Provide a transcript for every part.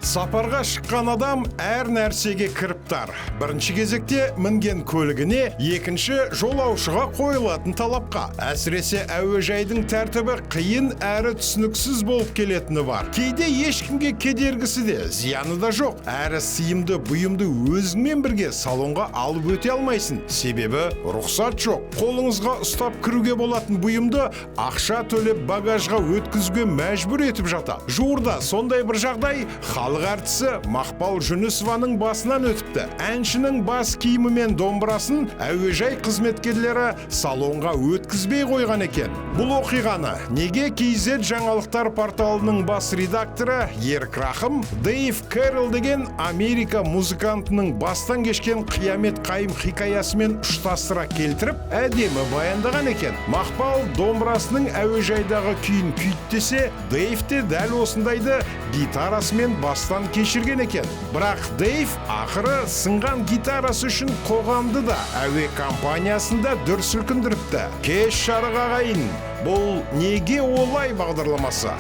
Сапарға шыққан адам әр нәрсеге кіріптар. Бірінші кезекте мінген көлігіне, екінші жолаушыға қойылатын талапқа. Әсіресе әуежайдың тәртібі қиын әрі түсініксіз болып келетіні бар. Кейде ешкімге кедергісі де, зияны да жоқ. Әрі сыйымды бұйымды өзіңмен бірге салонға алып өте алмайсың. Себебі рұқсат жоқ. Қолыңызға ұстап кіруге болатын бұйымды ақша төлеп багажға өткізуге мәжбүр етіп жатады. Жуырда сондай бір жағдай халық әртісі Мақпал Жүнісованың басынан өтіпті. Әншінің бас киімі мен домбырасын әуежай қызметкерлері салонға өткізбей қойған екен. Бұл оқиғаны неге KZ жаңалықтар порталының бас редакторы Ерік Рахым Дэйв Кэрролл деген Америка музыкантының бастан кешкен қиямет қайым хикаясымен ұштастыра келтіріп, әдемі баяндаған екен. Мақпал домбырасының әуежайдағы күйін күйттесе, Дэйв те дәл осындайды гитарасымен бастан кешірген екен. Бірақ Дэйв ақыры сынған гитарасы үшін қоғамды да әуе компаниясында дүр сілкіндіріпті. Кеш жарық ағайын, бұл неге олай бағдарламасы?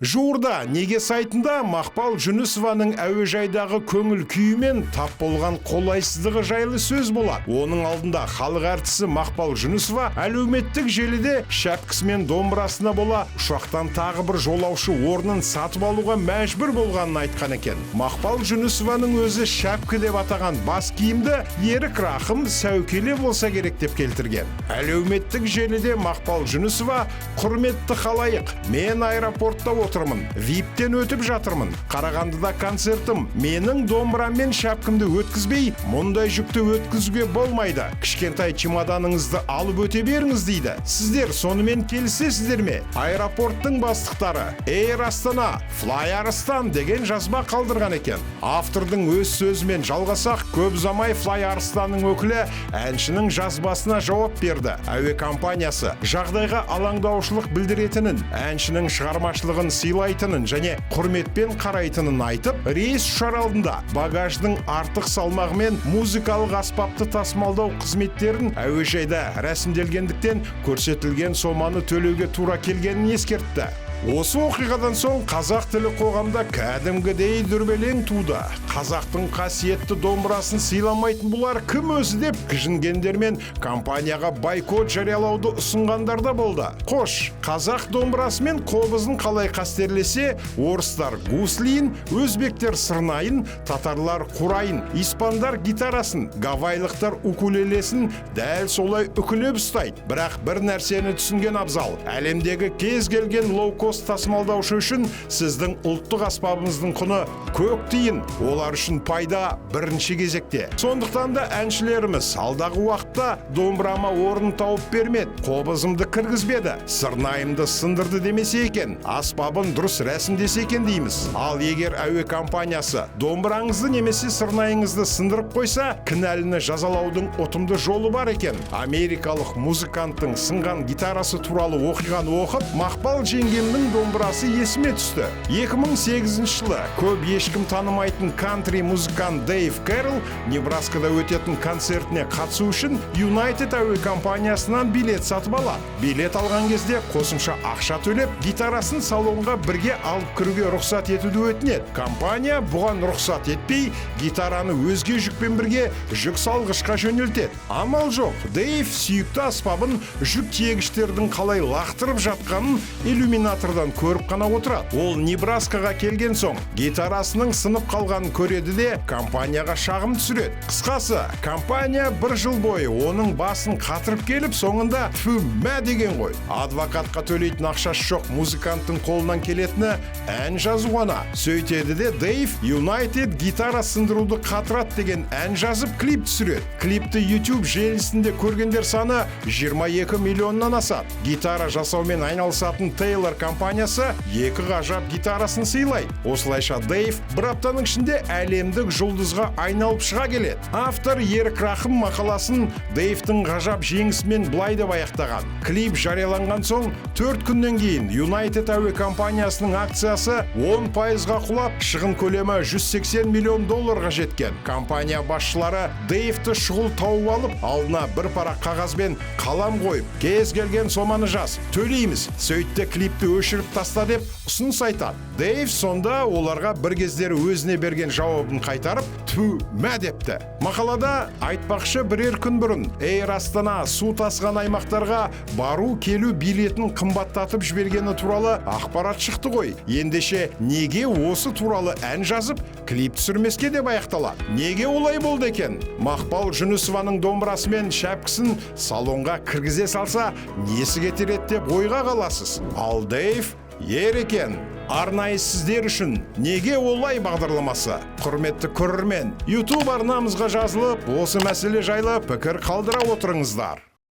Жуырда неге сайтында Мақпал Жүнісованың әуежайдағы көңіл күйімен тап болған қолайсыздығы жайлы сөз болады. Оның алдында халық әртісі Мақпал Жүнісова әлеуметтік желіде шәпкісі мен домбырасына бола ұшақтан тағы бір жолаушы орнын сатып алуға мәжбүр болғанын айтқан екен. Мақпал Жүнісованың өзі шәпкі деп атаған бас киімді Ерік Рахым сәукеле болса керек деп келтірген. Әлеуметтік желіде Мақпал Жүнісова: құрметті халайық, мен аэропортта отырмын, виптен өтіп жатырмын. Қарағандыда концертім, менің домбырам мен шәпкімді өткізбей, мұндай жүкті өткізуге болмайды. Кішкентай чемоданыңызды алып өте беріңіз дейді. Сіздер сонымен келісесіздер ме? Аэропорттың бастықтары Air Astana, Fly Arastan деген жазба қалдырған екен. Автордың өз сөзімен жалғасақ, көп ұзамай Fly Arastanның өкілі әншінің жазбасына жауап берді. Әуе компаниясы жағдайға алаңдаушылық білдіретінін, әншінің шығармашылығын сыйлайтынын және құрметпен қарайтынын айтып, рейс ұшар алдында багаждың артық салмағы мен музыкалық аспапты тасымалдау қызметтерін әуежайда рәсімделгендіктен көрсетілген соманы төлеуге тура келгенін ескертті. Осы оқиғадан соң қазақ тілі қоғамда кәдімгідей дүрбелең туды. Қазақтың қасиетті домбырасын сыйламайтын бұлар кім өзі деп кіжінгендер мен компанияға бойкот жариялауды ұсынғандар да болды. Қош, қазақ домбырасы мен қобызын қалай қастерлесе, орыстар гуслиін, өзбектер сырнайын, татарлар қурайын, испандар гитарасын, гавайлықтар укулелесін дәл солай үкілеп ұстайды. Бірақ бір нәрсені түсінген абзал: әлемдегі кез келген лоукост тасымалдаушы үшін сіздің ұлттық аспабыңыздың құны көк тиын. Олар үшін пайда бірінші кезекте. Сондықтан да әншілеріміз алдағы уақытта домбырама орын тауып бермеді, қобызымды кіргізбеді, сырнайымды сындырды демесе екен, аспабын дұрыс рәсімдесе екен дейміз. Ал егер әуе компаниясы домбыраңызды немесе сырнайыңызды сындырып қойса, кінәліні жазалаудың ұтымды жолы бар екен. Америкалық музыканттың сынған гитарасы туралы оқиғаны оқып, Мақпал жеңгемнің домбырасы есіме түсті. 2008 жылы көп ешкім танымайтын кантри музыкант Дэйв Кэрролл Небраскада өтетін концертіне қатысу үшін United әуе компаниясынан билет сатып алады. Билет алған кезде қосымша ақша төлеп, гитарасын салонға бірге алып кіруге рұқсат етуді өтінеді. Компания бұған рұқсат етпей, гитараны өзге жүкпен бірге жүк салғышқа жөнелтеді. Амал жоқ, Дэйв сүйікті аспабын жүк тиегіштердің қалай лақтырып жатқанын иллюминатордан көріп қана отырады. Ол Небраскаға келген соң гитарасының сынып қалғанын көреді де компанияға шағым түсіреді. Қысқасы, компания бір жыл бойы оның басын қатырып келіп, соңында «Фу, мә» деген ғой. Адвокатқа төлейтін ақшасы жоқ музыканттың қолынан келетіні ән жазу ғана. Сөйтеді де Дэйв United гитара сындыруды қатырады деген ән жазып клип түсіреді. Клипті YouTube желісінде көргендер саны 22 миллионнан асады. Гитара жасаумен айналысатын Taylor компаниясы компаниясы екі ғажап гитарасын сыйлайды. Осылайша Дэйв бір аптаның ішінде әлемдік жұлдызға айналып шыға келеді. Автор Ерік Рахым мақаласын Дэйвтің ғажап жеңісімен былай деп аяқтаған. Клип жарияланған соң 4 күннен кейін United әуе компаниясының акциясы 10%-ға құлап, шығын көлемі $180 миллион жеткен. Компания басшылары Дэйвті шұғыл тауып алып, алдына бір парақ қағазбен қалам қойып, кез келген соманы жаз, төлейміз, сөйтті клипті өшіріп таста деп ұсыныс айтады. Дэйв сонда оларға бір кездері өзіне берген жауабын қайтарып, ту, мә депті. Мақалада айтпақшы бірер күн бұрын Эйр Астана су тасқан аймақтарға бару келу билетін қымбаттатып жібергені туралы ақпарат шықты ғой. Ендеше неге осы туралы ән жазып, клип түсірмеске деп аяқталады? Неге олай болды екен? Мақпал Жүнісованың домбырасы мен шәпкісін салонға кіргізе салса, несі кетереді деп ойға қаласыз. Ал Дэйв ер екен. Арнайы сіздер үшін неге олай бағдарламасы? Құрметті көрермен, YouTube арнамызға жазылып, осы мәселе жайлы пікір қалдыра отырыңыздар.